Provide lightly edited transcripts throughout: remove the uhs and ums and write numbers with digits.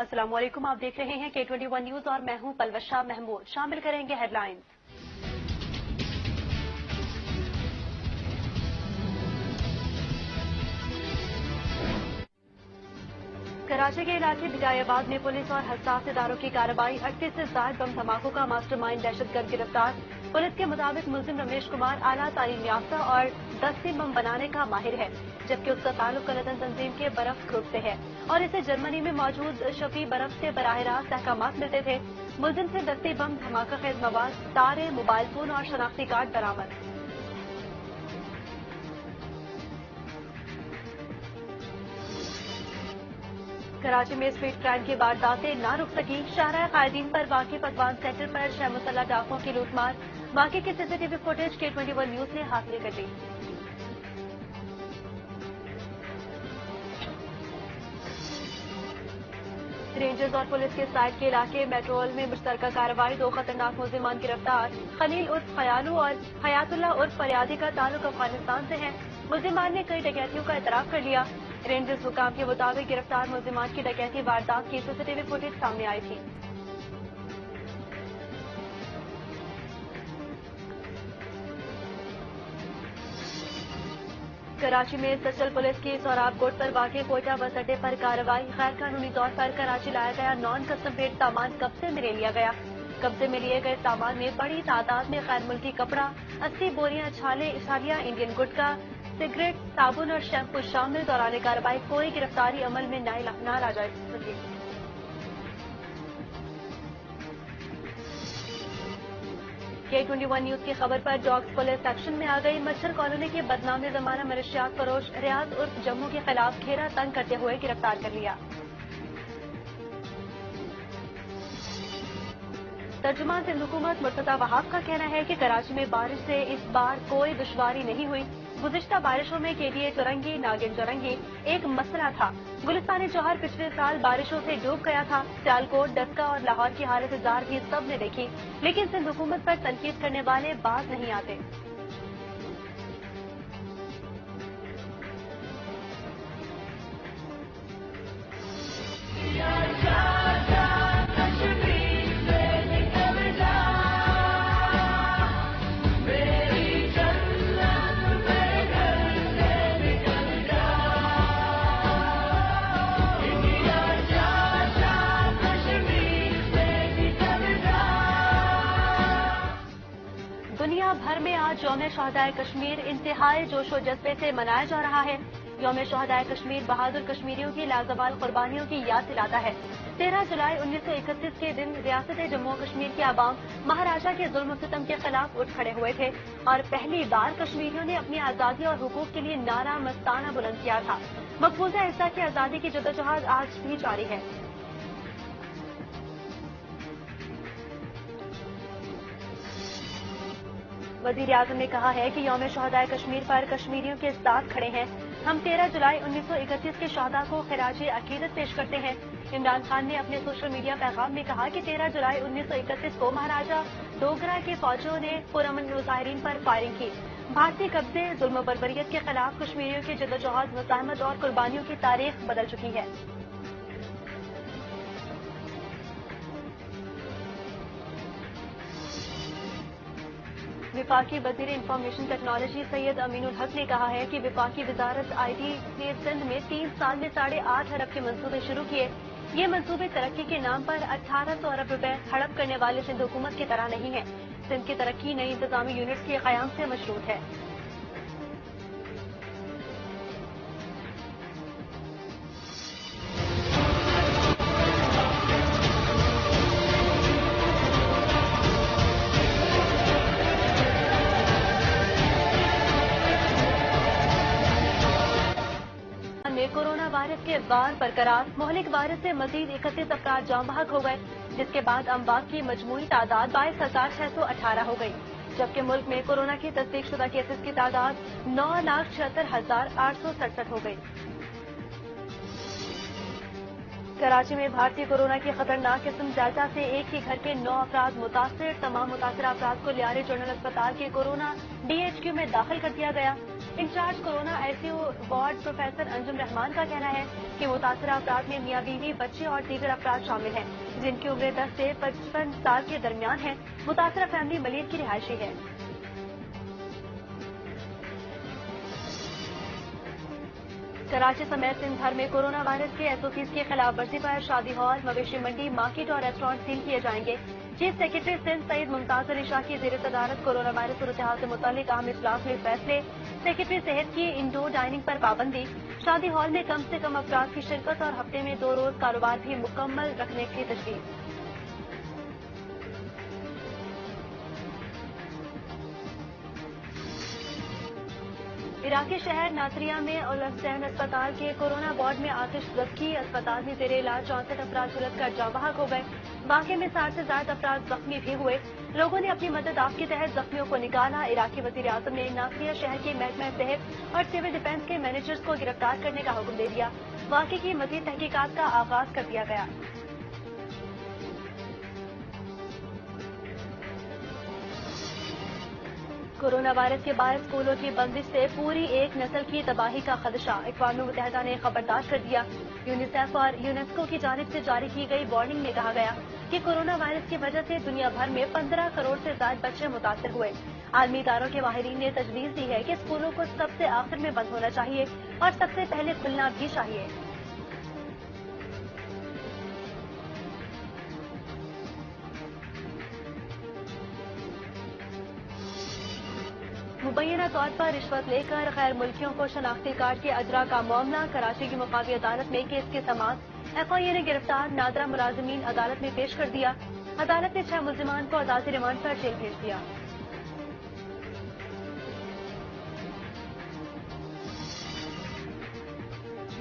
अस्सलाम वालेकुम। आप देख रहे हैं K21 न्यूज और मैं हूं पलवशा महमूद। शामिल करेंगे हेडलाइंस। कराची के इलाके बिदायाबाद में पुलिस और हसास इदारों की कार्रवाई। 38 से ज्यादा बम धमाकों का मास्टरमाइंड दहशतगर्द गिरफ्तार। पुलिस के मुताबिक मुलजिम रमेश कुमार आला तालीम याफ्ता और दस्ती बम बनाने का माहिर है, जबकि उसका ताल्लुक कलतन तंजीम के बर्फ ग्रुप से है और इसे जर्मनी में मौजूद शफी बर्फ से बराह रास्त अहकामात मिलते थे। मुलजिम से दस्ती बम, धमाका खेज मवाद, तारे, मोबाइल फोन और शनाख्ती कार्ड बरामद। कराची में स्ट्रीट क्राइम की वारदातें ना रुक सकी। शाहराह कायदीन पर वाक़िफ पकवान सेंटर पर 6 मुसल्लह डाकुओं की लूटमार। वाक़े की सीसीटीवी फुटेज K21 न्यूज ने हासिल कर ली। रेंजर्स और पुलिस के साइड के इलाके मेट्रोल में मुश्तरका कार्रवाई। 2 खतरनाक मुलजिमान गिरफ्तार। खलील उर्फ खयालू और हयातुल्लाह उर्फ फरियादी का ताल्लुक अफगानिस्तान से है। मुलजिमान ने कई डकैतियों का इतराफ कर लिया। रेंजर्स हुकाम के मुताबिक गिरफ्तार मुलजिमान की डकैती वारदात की सीसीटीवी फुटेज सामने आई थी। कराची में सचल पुलिस की सोराब कोट पर वाक़े कोयटा बस अड्डे पर कार्रवाई। गैर कानूनी तौर पर कराची लाया गया नॉन कस्टम मेड सामान कब्जे में ले लिया गया। कब्जे में लिए गए सामान में बड़ी तादाद में गैर मुल्की कपड़ा, 80 बोरियां छालियां इंडियन गुटखा, सिगरेट, साबुन और शैम्पू शामिल। दौरान कार्रवाई कोई गिरफ्तारी अमल में न ला जा सकी। K21 न्यूज की खबर पर डॉग्स पुलिस एक्शन में आ गई। मच्छर कॉलोनी के बदनामी जमाना मनशियात फरोश रियाज उर्फ जम्मू के खिलाफ घेरा तंग करते हुए गिरफ्तार कर लिया। तर्जुमान सिंध हुकूमत मुर्तजा वहाब का कहना है कि कराची में बारिश से इस बार कोई दुश्वारी नहीं हुई। गुज़िश्ता बारिशों में KDA चौरंगी, नागिन चौरंगी एक मसला था। गुलिस्तानी जौहर पिछले साल बारिशों से डूब गया था। सियालकोट, डस्का और लाहौर की हालत जार भी सब ने देखी, लेकिन सिंध हुकूमत पर तनकीद करने वाले बाज नहीं आते। दुनिया भर में आज यौम शहदाए कश्मीर इंतहाई जोशो जज्बे से मनाया जा रहा है। यौम शहदाए कश्मीर बहादुर कश्मीरियों की लाजवाल कुर्बानियों की याद दिलाता है। 13 जुलाई 1931 के दिन रियासत जम्मू कश्मीर के अवाम महाराजा के जुल्म सितम के खिलाफ उठ खड़े हुए थे और पहली बार कश्मीरियों ने अपनी आजादी और हुकूक के लिए नारा मस्ताना बुलंद किया था। मकबूजा हिस्सा की आजादी की जद्दोजहद आज भी जारी है। वजीर आजम ने कहा है कि यौम शहदाए कश्मीर पर कश्मीरियों के साथ खड़े हैं। हम 13 जुलाई 1931 के शहदा को खिराजे अकीदत पेश करते हैं। इमरान खान ने अपने सोशल मीडिया पैगाम में कहा कि 13 जुलाई 1931 को महाराजा डोगरा के फौजियों ने पुरअमन मुजाहिरीन पर फायरिंग की। भारतीय कब्जे, जुल्म बर्बरियत के खिलाफ कश्मीरियों की जद्दोजहद, मुजाहमत और कुर्बानियों की तारीख बदल चुकी है। विफाकी वजीर इंफॉर्मेशन टेक्नोलॉजी सैयद अमीनुल हक ने कहा है कि विफाकी वजारत IT ने सिंध में 3 साल में 8.5 अरब के मंसूबे शुरू किए। ये मंसूबे तरक्की के नाम पर 1800 अरब रुपए हड़प करने वाले सिंध हुकूमत की तरह नहीं है। सिंध की तरक्की नई इंतजामी यूनिट्स के कयाम से मशरूत है। कोरोना वायरस के वार बरकरार। मोहलिक वायरस से मजीद 31 अफराद जान बहक हो गए, जिसके बाद अमवात की मजमूई तादाद 22,618 हो गई, जबकि मुल्क में कोरोना की तस्दीकशुदा केसेस की तादाद 9,76,867 हो गई। कराची में भारतीय कोरोना की खतरनाक किस्म डेल्टा से एक ही घर के 9 अफराद मुतासिर। तमाम मुतासिर अफराद को लियारी जनरल अस्पताल के कोरोना DHQ में दाखिल कर दिया गया। In charge corona ICU ward professor Anjum Rehman का कहना है कि मुतासरा अफराद में मियाँ बीवी, बच्चे और दीगर अफराद शामिल हैं, जिनकी उम्रें 10 से 55 साल के दरमियान है। मुतासरा फैमिली मलीर की रिहायशी है। कराची समेत सिंध भर में कोरोना वायरस के SOPs की खिलाफ वर्जी पर शादी हॉल, मवेशी मंडी, मार्केट और रेस्टोरेंट सील किए जाएंगे। चीफ सेक्रेटरी सिंध सईद मुमताज अली शाह की ज़ेर सदारत कोरोना वायरस सूरत हाल से मुतालिक अहम इजलास में फैसले। सेक्रेटरी सेहत की इंडोर डाइनिंग पर पाबंदी, शादी हॉल में कम से कम अफराद की शिरकत और हफ्ते में 2 रोज कारोबार भी मुकम्मल रखने की तजवीज़। इराकी शहर नासरिया में उल हुसैन अस्पताल के कोरोना वार्ड में आतिश ज़ब्ती। अस्पताल में ज़ेरे इलाज 64 अफराद झुलस कर जाँ बहक हो गए। वाक़े में 60 से ज्यादा अफराद जख्मी भी हुए। लोगों ने अपनी मदद आप के तहत जख्मियों को निकाला। इराकी वज़ीर आज़म ने नासरिया शहर के महकमा सेहत और सिविल डिफेंस के मैनेजर्स को गिरफ्तार करने का हुक्म दे दिया। वाक़े की मज़ीद तहकीकात का आगाज कर दिया गया। कोरोना वायरस के बाद स्कूलों की बंदिश से पूरी एक नस्ल की तबाही का खदशा। अक़वाम मुत्तहिदा ने खबरदार कर दिया। यूनिसेफ और यूनेस्को की जानिब से जारी की गई वार्निंग में कहा गया कि कोरोना वायरस की वजह से दुनिया भर में 15 करोड़ से ज्यादा बच्चे मुतासर हुए। आलमी इदारों के माहिरीन ने तजवीज़ दी है कि स्कूलों को सबसे आखिर में बंद होना चाहिए और सबसे पहले खुलना भी चाहिए। मुबैना तौर पर रिश्वत लेकर गैर मुल्कियों को शनाख्ती कार्ड के अजरा का मामला। कराची की मुकामी अदालत में केस की समाअत। FIA ने गिरफ्तार नादरा मुलाजिमीन अदालत में पेश कर दिया। अदालत ने 6 मुल्जिमान को अदालती रिमांड पर जेल भेज दिया।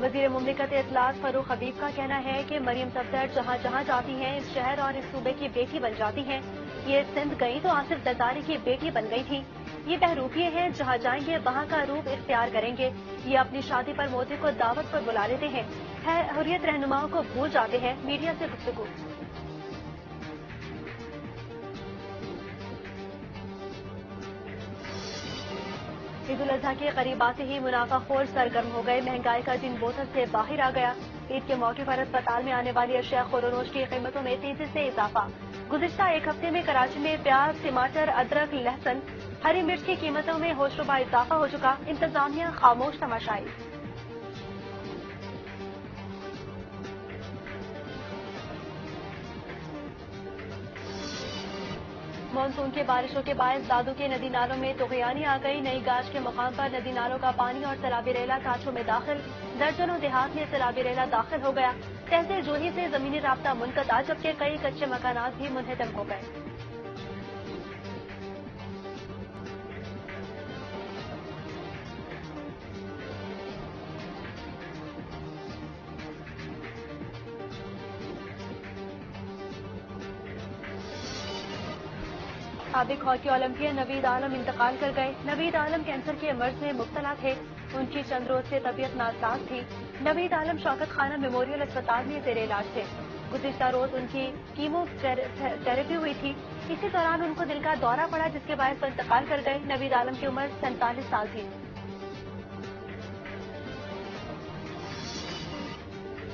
वज़ीर मुमलिकत इत्तलात फरूख हबीब का कहना है कि मरियम सफदर जहाँ जहाँ जाती हैं इस शहर और इस सूबे की बेटी बन जाती हैं। ये सिंध गई तो आसिफ जरदारी की बेटी बन गई थी। ये बहरूपिये हैं, जहाँ जाएंगे वहाँ का रूप इख्तियार करेंगे। ये अपनी शादी पर मोदी को दावत पर बुला लेते हैं, हुर्रियत रहनुमाओं को भूल जाते हैं। मीडिया से गुफ्तगू। ईद उल अजहा के करीब आते ही मुनाफाखोर सरगर्म हो गए। महंगाई का दिन बोतल से बाहर आ गया। ईद के मौके पर अस्पताल में आने वाली अशिया खुरोनोश की कीमतों में तेजी से इजाफा। गुज़िश्ता एक हफ्ते में कराची में प्याज, टमाटर, अदरक, लहसुन, हरी मिर्च की कीमतों में होशरुबा इजाफा हो चुका। इंतजामिया खामोश तमाशाई। मानसून के बारिशों के बायस दादू के नदी नालों में तुग़यानी आ गई। नई गाज के मुकाम पर नदी नालों का पानी और सैलाबी रेला कांचों में दाखिल। दर्जनों देहात में सैलाबी रेला दाखिल हो गया। तहसील जोही से जमीनी राब्ता मुनक़ता, जबकि कई कच्चे मकानात भी मुनहदम हो गए। साबिक हॉकी ओलंपियन नवीद आलम इंतकाल कर गए। नवीद आलम कैंसर के मर्ज में मुब्तला थे। उनकी चंद रोज से तबीयत नासाज थी। नवीद आलम शौकत खाना मेमोरियल अस्पताल में ज़ेरे इलाज थे। गुज़िश्ता रोज उनकी कीमोथेरेपी हुई थी। इसी दौरान उनको दिल का दौरा पड़ा, जिसके बाद वो इंतकाल कर गए। नवीद आलम की उम्र 47 साल थी।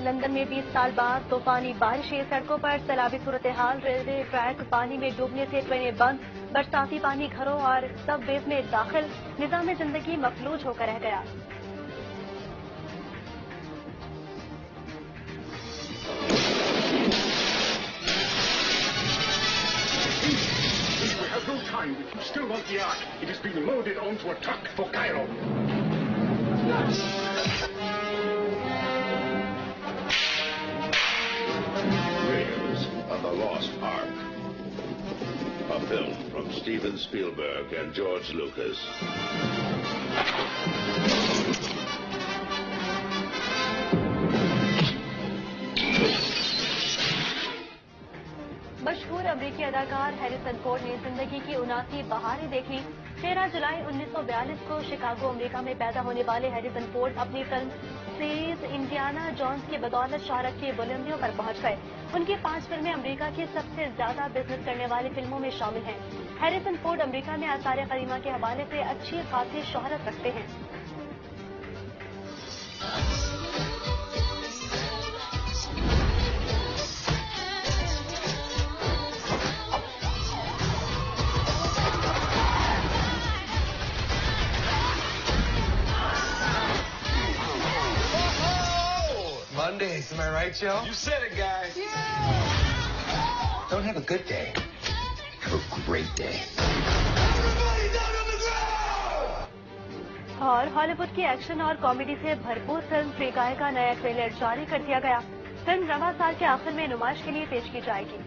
लंदन में 20 साल बाद तूफानी बारिशें, सड़कों पर सैलाबी सूरत हाल, रेलवे ट्रैक पानी में डूबने से ट्रेनें बंद, बरसाती पानी घरों और सबवेज में दाखिल, निजाम जिंदगी मफलूज होकर रह गया। We have no time. We still want the ark. It is being loaded onto a truck for Cairo. Raiders of the Lost Ark. A film from Steven Spielberg and George Lucas. मशहूर अमरीकी अदाकार Harrison Ford ने जिंदगी की 79 बहारें देखी। 13 जुलाई 1942 को Chicago, America में पैदा होने वाले हैरिसन फोर्ड अपनी फिल्म सीरीज इंडियाना जोन्स की बदौलत शोहरत की बुलंदियों पर पहुंच गए। उनकी 5 फिल्में अमेरिका की सबसे ज्यादा बिजनेस करने वाली फिल्मों में शामिल हैं। हैरिसन फोर्ड अमेरिका में आसार करीमा के हवाले से अच्छी खासी शोहरत रखते हैं। Mondays, am I right, Joe? You said it, guys. Don't have a good day. Have a great day. और हॉलीवुड की एक्शन और कॉमेडी से भरपूर फिल्म फ्री गाय का नया ट्रेलर जारी कर दिया गया। फिल्म रवा साल के आखिर में नुमाइश के लिए पेश की जाएगी।